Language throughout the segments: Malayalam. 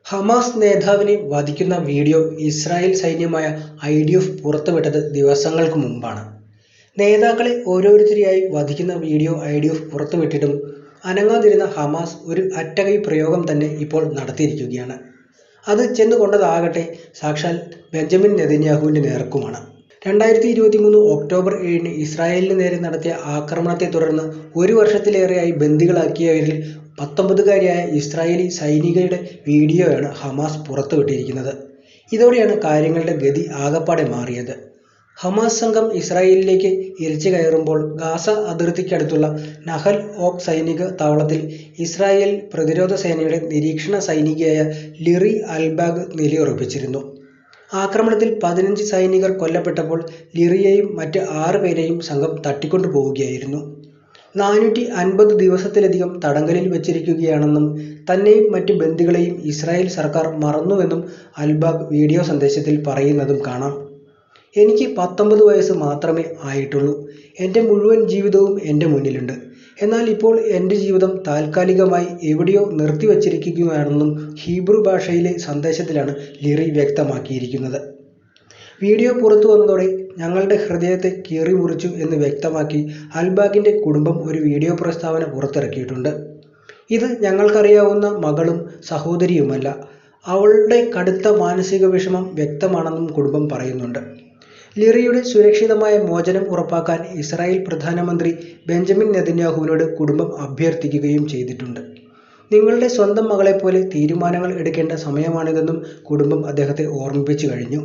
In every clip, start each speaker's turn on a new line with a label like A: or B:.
A: ഹമാസ് നേതാവിനെ വധിക്കുന്ന വീഡിയോ ഇസ്രായേൽ സൈന്യമായ IDF പുറത്തുവിട്ടത് ദിവസങ്ങൾക്ക് മുമ്പാണ്. നേതാക്കളെ ഓരോരുത്തരെയായി വധിക്കുന്ന വീഡിയോ IDF പുറത്തുവിട്ടിട്ടും അനങ്ങാതിരുന്ന ഹമാസ് ഒരു അറ്റകൈ പ്രയോഗം തന്നെ ഇപ്പോൾ നടത്തിയിരിക്കുകയാണ്. അത് ചെന്നുകൊണ്ടതാകട്ടെ സാക്ഷാൽ ബെഞ്ചമിൻ നെതന്യാഹുവിൻ്റെ നേർക്കുമാണ്. 2023 ഒക്ടോബർ 7 ഇസ്രായേലിന് നേരെ നടത്തിയ ആക്രമണത്തെ തുടർന്ന് ഒരു വർഷത്തിലേറെയായി ബന്ദികളാക്കിയവരിൽ 19കാരിയായ ഇസ്രായേലി സൈനികയുടെ വീഡിയോയാണ് ഹമാസ് പുറത്തുവിട്ടിരിക്കുന്നത്. ഇതോടെയാണ് കാര്യങ്ങളുടെ ഗതി ആകപ്പാടെ മാറിയത്. ഹമാസ് സംഘം ഇസ്രായേലിലേക്ക് ഇരച്ചു കയറുമ്പോൾ ഗാസ അതിർത്തിക്കടുത്തുള്ള നഹൽ ഓക്ക് സൈനിക താവളത്തിൽ ഇസ്രായേൽ പ്രതിരോധ സേനയുടെ നിരീക്ഷണ സൈനികയായ ലിറി അൽബാഗ് നിലയുറപ്പിച്ചിരുന്നു. ആക്രമണത്തിൽ 15 സൈനികർ കൊല്ലപ്പെട്ടപ്പോൾ ലിറിയെയും മറ്റ് 6 പേരെയും സംഘം തട്ടിക്കൊണ്ടു പോവുകയായിരുന്നു. 450 ദിവസത്തിലധികം തടങ്കലിൽ വച്ചിരിക്കുകയാണെന്നും തന്നെയും മറ്റ് ബന്ദികളെയും ഇസ്രായേൽ സർക്കാർ മറന്നുവെന്നും അൽബാഗ് വീഡിയോ സന്ദേശത്തിൽ പറയുന്നതും കാണാം. എനിക്ക് 19 വയസ്സ് മാത്രമേ ആയിട്ടുള്ളൂ. എൻ്റെ മുഴുവൻ ജീവിതവും എൻ്റെ മുന്നിലുണ്ട്. എന്നാൽ ഇപ്പോൾ എൻ്റെ ജീവിതം താൽക്കാലികമായി എവിടെയോ നിർത്തിവച്ചിരിക്കുകയാണെന്നും ഹീബ്രു ഭാഷയിലെ സന്ദേശത്തിലാണ് ലിറി വ്യക്തമാക്കിയിരിക്കുന്നത്. വീഡിയോ പുറത്തു വന്നതോടെ ഞങ്ങളുടെ ഹൃദയത്തെ കീറിമുറിച്ചു എന്ന് വ്യക്തമാക്കി അൽബാഗിൻ്റെ കുടുംബം ഒരു വീഡിയോ പ്രസ്താവന പുറത്തിറക്കിയിട്ടുണ്ട്. ഇത് ഞങ്ങൾക്കറിയാവുന്ന മകളും സഹോദരിയുമല്ല. അവളുടെ കടുത്ത മാനസിക വിഷമം വ്യക്തമാണെന്നും കുടുംബം പറയുന്നുണ്ട്. ലിറിയുടെ സുരക്ഷിതമായ മോചനം ഉറപ്പാക്കാൻ ഇസ്രായേൽ പ്രധാനമന്ത്രി ബെഞ്ചമിൻ നെതന്യാഹുവിനോട് കുടുംബം അഭ്യർത്ഥിക്കുകയും ചെയ്തിട്ടുണ്ട്. നിങ്ങളുടെ സ്വന്തം മകളെപ്പോലെ തീരുമാനങ്ങൾ എടുക്കേണ്ട സമയമാണിതെന്നും കുടുംബം അദ്ദേഹത്തെ ഓർമ്മിപ്പിച്ചു കഴിഞ്ഞു.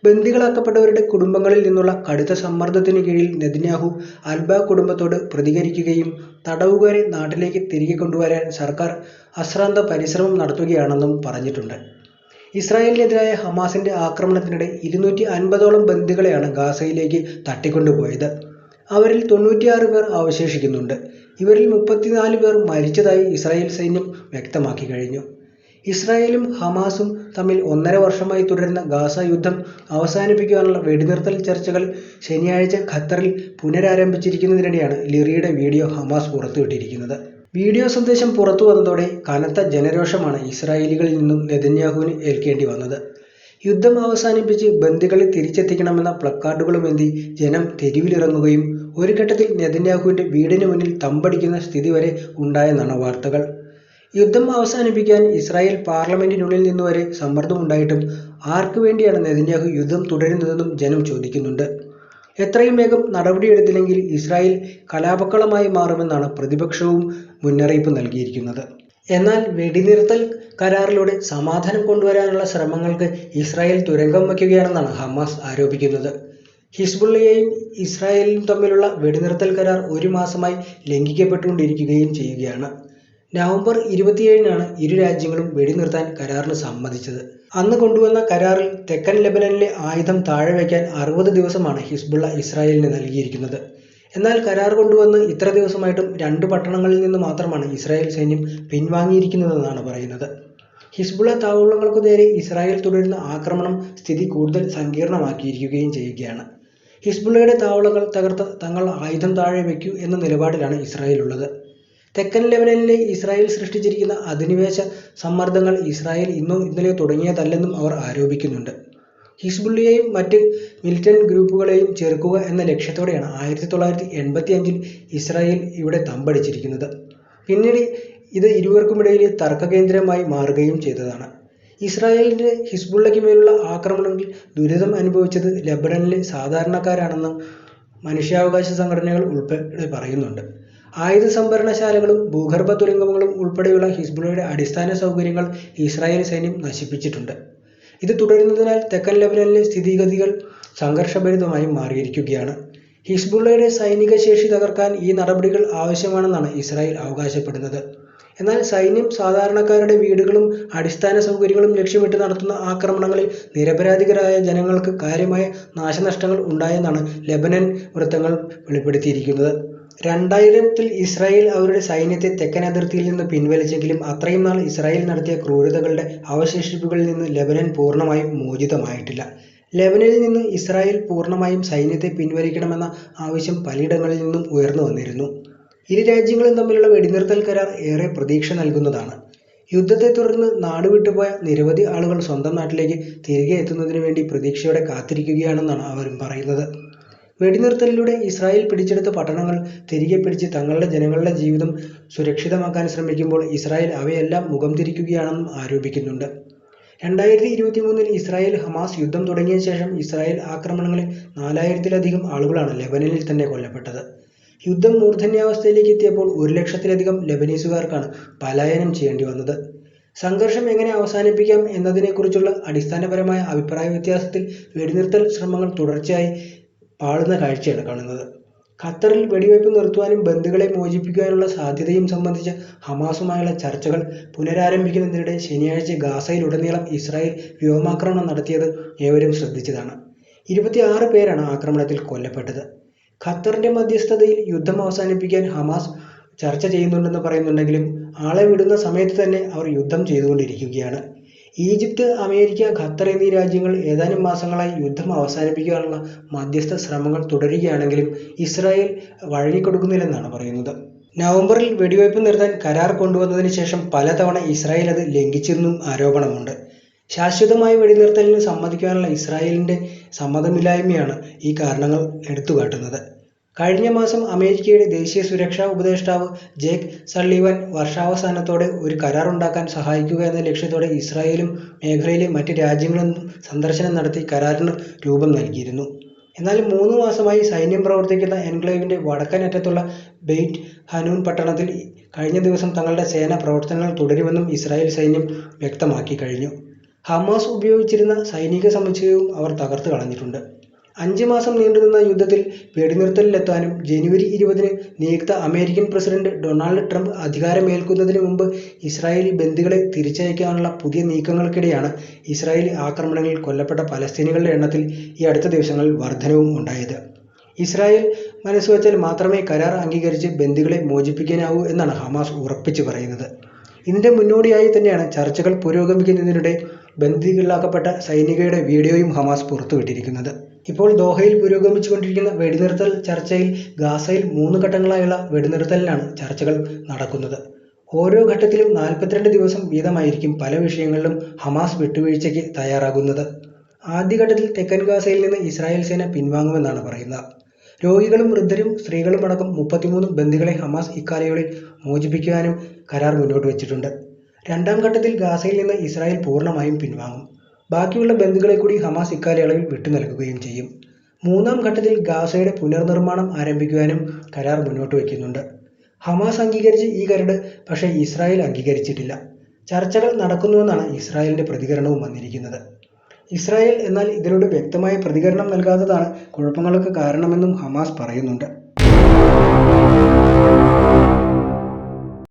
A: ബന്ദികളാക്കപ്പെട്ടവരുടെ കുടുംബങ്ങളിൽ നിന്നുള്ള കടുത്ത സമ്മർദ്ദത്തിനു കീഴിൽ നെതന്യാഹു അൽബാഗ് കുടുംബത്തോട് പ്രതികരിക്കുകയും തടവുകാരെ നാട്ടിലേക്ക് തിരികെ കൊണ്ടുവരാൻ സർക്കാർ അശ്രാന്ത പരിശ്രമം നടത്തുകയാണെന്നും പറഞ്ഞിട്ടുണ്ട്. ഇസ്രായേലിനെതിരായ ഹമാസിന്റെ ആക്രമണത്തിനിടെ 250ഓളം ബന്ദികളെയാണ് ഗാസയിലേക്ക് തട്ടിക്കൊണ്ടുപോയത്. അവരിൽ 96 പേർ അവശേഷിക്കുന്നുണ്ട്. ഇവരിൽ 34 പേർ മരിച്ചതായി ഇസ്രായേൽ സൈന്യം വ്യക്തമാക്കി കഴിഞ്ഞു. ഇസ്രായേലും ഹമാസും തമ്മിൽ 1.5 വർഷമായി തുടരുന്ന ഗാസ യുദ്ധം അവസാനിപ്പിക്കാനുള്ള വെടിനിർത്തൽ ചർച്ചകൾ ശനിയാഴ്ച ഖത്തറിൽ പുനരാരംഭിച്ചിരിക്കുന്നതിനിടെയാണ് ലിറിയുടെ വീഡിയോ ഹമാസ് പുറത്തുവിട്ടിരിക്കുന്നത്. വീഡിയോ സന്ദേശം പുറത്തു വന്നതോടെ കനത്ത ജനരോഷമാണ് ഇസ്രായേലികളിൽ നിന്നും നെതന്യാഹുവിന് ഏൽക്കേണ്ടി വന്നത്. യുദ്ധം അവസാനിപ്പിച്ച് ബന്ദികളെ തിരിച്ചെത്തിക്കണമെന്ന പ്ലക്കാർഡുകളുമേന്തി ജനം തെരുവിലിറങ്ങുകയും ഒരു ഘട്ടത്തിൽ നെതന്യാഹുവിൻ്റെ വീടിന് മുന്നിൽ തമ്പടിക്കുന്ന സ്ഥിതി വരെ ഉണ്ടായെന്നാണ് വാർത്തകൾ. യുദ്ധം അവസാനിപ്പിക്കാൻ ഇസ്രായേൽ പാർലമെന്റിനുള്ളിൽ നിന്നുവരെ സമ്മർദ്ദമുണ്ടായിട്ടും ആർക്കു വേണ്ടിയാണ് നെതന്യാഹു യുദ്ധം തുടരുന്നതെന്നും ജനം ചോദിക്കുന്നുണ്ട്. എത്രയും വേഗം നടപടിയെടുത്തില്ലെങ്കിൽ ഇസ്രായേൽ കലാപക്കളമായി മാറുമെന്നാണ് പ്രതിപക്ഷവും മുന്നറിയിപ്പ് നൽകിയിരിക്കുന്നത്. എന്നാൽ വെടിനിർത്തൽ കരാറിലൂടെ സമാധാനം കൊണ്ടുവരാനുള്ള ശ്രമങ്ങൾക്ക് ഇസ്രായേൽ തുരങ്കം വയ്ക്കുകയാണെന്നാണ് ഹമാസ് ആരോപിക്കുന്നത്. ഹിസ്ബുള്ളയെയും ഇസ്രായേലും തമ്മിലുള്ള വെടിനിർത്തൽ കരാർ 1 മാസമായി ലംഘിക്കപ്പെട്ടുകൊണ്ടിരിക്കുകയും ചെയ്യുകയാണ്. നവംബർ 27-നാണ് ഇരു രാജ്യങ്ങളും വെടിനിർത്താൻ കരാറിന് സമ്മതിച്ചത്. അന്ന് കൊണ്ടുവന്ന കരാറിൽ തെക്കൻ ലെബനനിലെ ആയുധം താഴെ വയ്ക്കാൻ 60 ദിവസമാണ് ഹിസ്ബുള്ള ഇസ്രായേലിന് നൽകിയിരിക്കുന്നത്. എന്നാൽ കരാർ കൊണ്ടുവന്ന് ഇത്ര ദിവസമായിട്ടും 2 പട്ടണങ്ങളിൽ നിന്ന് മാത്രമാണ് ഇസ്രായേൽ സൈന്യം പിൻവാങ്ങിയിരിക്കുന്നതെന്നാണ് പറയുന്നത്. ഹിസ്ബുള്ള താവളങ്ങൾക്കു നേരെ ഇസ്രായേൽ തുടരുന്ന ആക്രമണം സ്ഥിതി കൂടുതൽ സങ്കീർണമാക്കിയിരിക്കുകയും ചെയ്യുകയാണ്. ഹിസ്ബുള്ളയുടെ താവളങ്ങൾ തകർത്ത് തങ്ങൾ ആയുധം താഴെ വയ്ക്കൂ എന്ന നിലപാടിലാണ് ഇസ്രായേൽ ഉള്ളത്. തെക്കൻ ലെബനനിലെ ഇസ്രായേൽ സൃഷ്ടിച്ചിരിക്കുന്ന അധിനിവേശ സമ്മർദ്ദങ്ങൾ ഇസ്രായേൽ ഇന്നോ ഇന്നലെയോ തുടങ്ങിയതല്ലെന്നും അവർ ആരോപിക്കുന്നുണ്ട്. ഹിസ്ബുള്ളയെയും മറ്റ് മിലിറ്റന്റ് ഗ്രൂപ്പുകളെയും ചെറുക്കുക എന്ന ലക്ഷ്യത്തോടെയാണ് 1985-ൽ ഇസ്രായേൽ ഇവിടെ തമ്പടിച്ചിരിക്കുന്നത്. പിന്നീട് ഇത് ഇരുവർക്കുമിടയിലെ തർക്കകേന്ദ്രമായി മാറുകയും ചെയ്തതാണ്. ഇസ്രായേലിൻ്റെ ഹിസ്ബുള്ളയ്ക്ക് മേലുള്ള ആക്രമണങ്ങളിൽ ദുരിതം അനുഭവിച്ചത് ലെബനനിലെ സാധാരണക്കാരാണെന്നും മനുഷ്യാവകാശ സംഘടനകൾ ഉൾപ്പെടെ പറയുന്നുണ്ട്. ആയുധ സംഭരണശാലകളും ഭൂഗർഭ തുരങ്കങ്ങളും ഉൾപ്പെടെയുള്ള ഹിസ്ബുള്ളയുടെ അടിസ്ഥാന സൗകര്യങ്ങൾ ഇസ്രായേൽ സൈന്യം നശിപ്പിച്ചിട്ടുണ്ട്. ഇത് തുടരുന്നതിനാൽ തെക്കൻ ലെബനനിലെ സ്ഥിതിഗതികൾ സംഘർഷഭരിതമായി മാറിയിരിക്കുകയാണ്. ഹിസ്ബുള്ളയുടെ സൈനിക ശേഷി തകർക്കാൻ ഈ നടപടികൾ ആവശ്യമാണെന്നാണ് ഇസ്രായേൽ അവകാശപ്പെടുന്നത്. എന്നാൽ സൈന്യം സാധാരണക്കാരുടെ വീടുകളും അടിസ്ഥാന സൗകര്യങ്ങളും ലക്ഷ്യമിട്ട് നടത്തുന്ന ആക്രമണങ്ങളിൽ നിരപരാധികളായ ജനങ്ങൾക്ക് കാര്യമായ നാശനഷ്ടങ്ങൾ ഉണ്ടായെന്നാണ് ലെബനൻ വൃത്തങ്ങൾ വെളിപ്പെടുത്തിയിരിക്കുന്നത്. 2000-ൽ ഇസ്രായേൽ അവരുടെ സൈന്യത്തെ തെക്കൻ അതിർത്തിയിൽ നിന്ന് പിൻവലിച്ചെങ്കിലും അത്രയും നാൾ ഇസ്രായേൽ നടത്തിയ ക്രൂരതകളുടെ അവശേഷിപ്പുകളിൽ നിന്ന് ലെബനൻ പൂർണ്ണമായും മോചിതമായിട്ടില്ല. ലെബനനിൽ നിന്ന് ഇസ്രായേൽ പൂർണ്ണമായും സൈന്യത്തെ പിൻവലിക്കണമെന്ന ആവശ്യം പലയിടങ്ങളിൽ നിന്നും ഉയർന്നു വന്നിരുന്നു. ഇരു രാജ്യങ്ങളും തമ്മിലുള്ള വെടിനിർത്തൽ കരാർ ഏറെ പ്രതീക്ഷ നൽകുന്നതാണ്. യുദ്ധത്തെ തുടർന്ന് നാടുവിട്ടുപോയ നിരവധി ആളുകൾ സ്വന്തം നാട്ടിലേക്ക് തിരികെ എത്തുന്നതിനു വേണ്ടി പ്രതീക്ഷയോടെ കാത്തിരിക്കുകയാണെന്നാണ് അവരും പറയുന്നത്. വെടിനിർത്തലിലൂടെ ഇസ്രായേൽ പിടിച്ചെടുത്ത പട്ടണങ്ങൾ തിരികെ പിടിച്ച് തങ്ങളുടെ ജനങ്ങളുടെ ജീവിതം സുരക്ഷിതമാക്കാൻ ശ്രമിക്കുമ്പോൾ ഇസ്രായേൽ അവയെല്ലാം മുഖം തിരിക്കുകയാണെന്നും ആരോപിക്കുന്നുണ്ട്. 2023 ഇസ്രായേൽ ഹമാസ് യുദ്ധം തുടങ്ങിയ ശേഷം ഇസ്രായേൽ ആക്രമണങ്ങളിൽ 4000-ലധികം ആളുകളാണ് ലെബനനിൽ തന്നെ കൊല്ലപ്പെട്ടത്. യുദ്ധം മൂർധന്യാവസ്ഥയിലേക്ക് എത്തിയപ്പോൾ 1,00,000-ലധികം ലെബനീസുകാർക്കാണ് പലായനം ചെയ്യേണ്ടി വന്നത്. സംഘർഷം എങ്ങനെ അവസാനിപ്പിക്കാം എന്നതിനെക്കുറിച്ചുള്ള അടിസ്ഥാനപരമായ അഭിപ്രായ വ്യത്യാസത്തിൽ വെടിനിർത്തൽ ശ്രമങ്ങൾ തുടർച്ചയായി പാളുന്ന കാഴ്ചയാണ് കാണുന്നത്. ഖത്തറിൽ വെടിവയ്പ് നിർത്തുവാനും ബന്ദികളെ മോചിപ്പിക്കുവാനുള്ള സാധ്യതയും സംബന്ധിച്ച ഹമാസുമായുള്ള ചർച്ചകൾ പുനരാരംഭിക്കുന്നതിനിടെ ശനിയാഴ്ച ഗാസയിലുടനീളം ഇസ്രായേൽ വ്യോമാക്രമണം നടത്തിയത് ഏവരും ശ്രദ്ധിച്ചതാണ്. 26 പേരാണ് ആക്രമണത്തിൽ കൊല്ലപ്പെട്ടത്. ഖത്തറിന്റെ മധ്യസ്ഥതയിൽ യുദ്ധം അവസാനിപ്പിക്കാൻ ഹമാസ് ചർച്ച ചെയ്യുന്നുണ്ടെന്ന് പറയുന്നുണ്ടെങ്കിലും ആളെ വിടുന്ന സമയത്ത് തന്നെ അവർ യുദ്ധം ചെയ്തുകൊണ്ടിരിക്കുകയാണ്. ഈജിപ്ത്, അമേരിക്ക, ഖത്തർ എന്നീ രാജ്യങ്ങൾ ഏതാനും മാസങ്ങളായി യുദ്ധം അവസാനിപ്പിക്കാനുള്ള മധ്യസ്ഥ ശ്രമങ്ങൾ തുടരുകയാണെങ്കിലും ഇസ്രായേൽ വഴങ്ങിക്കൊടുക്കുന്നില്ലെന്നാണ് പറയുന്നത്. നവംബറിൽ വെടിവയ്പ് നിർത്താൻ കരാർ കൊണ്ടുവന്നതിന് ശേഷം പലതവണ ഇസ്രായേൽ അത് ലംഘിച്ചെന്നും ആരോപണമുണ്ട്. ശാശ്വതമായ വെടിനിർത്തലിന് സമ്മതിക്കാനുള്ള ഇസ്രായേലിന്റെ സമ്മതമില്ലായ്മയാണ് ഈ കാരണങ്ങൾ എടുത്തുകാട്ടുന്നത്. കഴിഞ്ഞ മാസം അമേരിക്കയുടെ ദേശീയ സുരക്ഷാ ഉപദേഷ്ടാവ് ജേക്ക് സള്ളിവൻ വർഷാവസാനത്തോടെ ഒരു കരാറുണ്ടാക്കാൻ സഹായിക്കുക എന്ന ലക്ഷ്യത്തോടെ ഇസ്രായേലും മേഖലയിലെ മറ്റ് രാജ്യങ്ങളും സന്ദർശനം നടത്തി കരാറിന് രൂപം നൽകിയിരുന്നു. എന്നാൽ 3 മാസമായി സൈന്യം പ്രവർത്തിക്കുന്ന എൻക്ലേവിന്റെ വടക്കൻ അറ്റത്തുള്ള ബെയ്റ്റ് ഹനൂൻ പട്ടണത്തിൽ കഴിഞ്ഞ ദിവസം തങ്ങളുടെ സേന പ്രവർത്തനങ്ങൾ തുടരുമെന്നും ഇസ്രായേൽ സൈന്യം വ്യക്തമാക്കി കഴിഞ്ഞു. ഹമാസ് ഉപയോഗിച്ചിരുന്ന സൈനിക സമുച്ചയവും അവർ തകർത്ത് കളഞ്ഞിട്ടുണ്ട്. 5 മാസം നീണ്ടുനിന്ന യുദ്ധത്തിൽ വെടിനിർത്തലിലെത്താനും ജനുവരി 20 നിയുക്ത അമേരിക്കൻ പ്രസിഡന്റ് ഡൊണാൾഡ് ട്രംപ് അധികാരമേൽക്കുന്നതിന് മുമ്പ് ഇസ്രായേലി ബന്ദികളെ തിരിച്ചയക്കാനുള്ള പുതിയ നീക്കങ്ങൾക്കിടെയാണ് ഇസ്രായേലി ആക്രമണങ്ങളിൽ കൊല്ലപ്പെട്ട പലസ്തീനികളുടെ എണ്ണത്തിൽ ഈ അടുത്ത ദിവസങ്ങളിൽ വർധനവും ഉണ്ടായത്. ഇസ്രായേൽ മനസ്സുവച്ചാൽ മാത്രമേ കരാർ അംഗീകരിച്ച് ബന്ദികളെ മോചിപ്പിക്കാനാവൂ എന്നാണ് ഹമാസ് ഉറപ്പിച്ചു പറയുന്നത്. ഇതിന്റെ മുന്നോടിയായി തന്നെയാണ് ചർച്ചകൾ പുരോഗമിക്കുന്നതിനിടെ ബന്ദികളാക്കപ്പെട്ട സൈനികരുടെ വീഡിയോയും ഹമാസ് പുറത്തുവിട്ടിരിക്കുന്നത്. ഇപ്പോൾ ദോഹയിൽ പുരോഗമിച്ചുകൊണ്ടിരിക്കുന്ന വെടിനിർത്തൽ ചർച്ചയിൽ ഗാസയിൽ 3 ഘട്ടങ്ങളായുള്ള വെടിനിർത്തലിനാണ് ചർച്ചകൾ നടക്കുന്നത്. ഓരോ ഘട്ടത്തിലും 42 ദിവസം വീതമായിരിക്കും പല വിഷയങ്ങളിലും ഹമാസ് വിട്ടുവീഴ്ചയ്ക്ക് തയ്യാറാകുന്നത്. ആദ്യഘട്ടത്തിൽ തെക്കൻ ഗാസയിൽ നിന്ന് ഇസ്രായേൽ സേന പിൻവാങ്ങുമെന്നാണ് പറയുന്നത്. രോഗികളും വൃദ്ധരും സ്ത്രീകളും അടക്കം 33 ബന്ദികളെ ഹമാസ് ഇക്കാലയളവിൽ മോചിപ്പിക്കുവാനും കരാർ മുന്നോട്ട് വച്ചിട്ടുണ്ട്. 2ാം ഘട്ടത്തിൽ ഗാസയിൽ നിന്ന് ഇസ്രായേൽ പൂർണ്ണമായും പിൻവാങ്ങും. ബാക്കിയുള്ള ബന്ദികളെ കൂടി ഹമാസ് ഇക്കാലയളവിൽ വിട്ടുനൽകുകയും ചെയ്യും. 3ാം ഘട്ടത്തിൽ ഗാസയുടെ പുനർനിർമ്മാണം ആരംഭിക്കുവാനും കരാർ മുന്നോട്ട് വയ്ക്കുന്നുണ്ട്. ഹമാസ് അംഗീകരിച്ച് ഈ കരട് പക്ഷേ ഇസ്രായേൽ അംഗീകരിച്ചിട്ടില്ല. ചർച്ചകൾ നടക്കുന്നുവെന്നാണ് ഇസ്രായേലിന്റെ പ്രതികരണവും വന്നിരിക്കുന്നത്. ഇസ്രായേൽ എന്നാൽ ഇതിനോട് വ്യക്തമായ പ്രതികരണം നൽകാത്തതാണ് കുഴപ്പങ്ങൾക്ക് കാരണമെന്നും ഹമാസ് പറയുന്നുണ്ട്.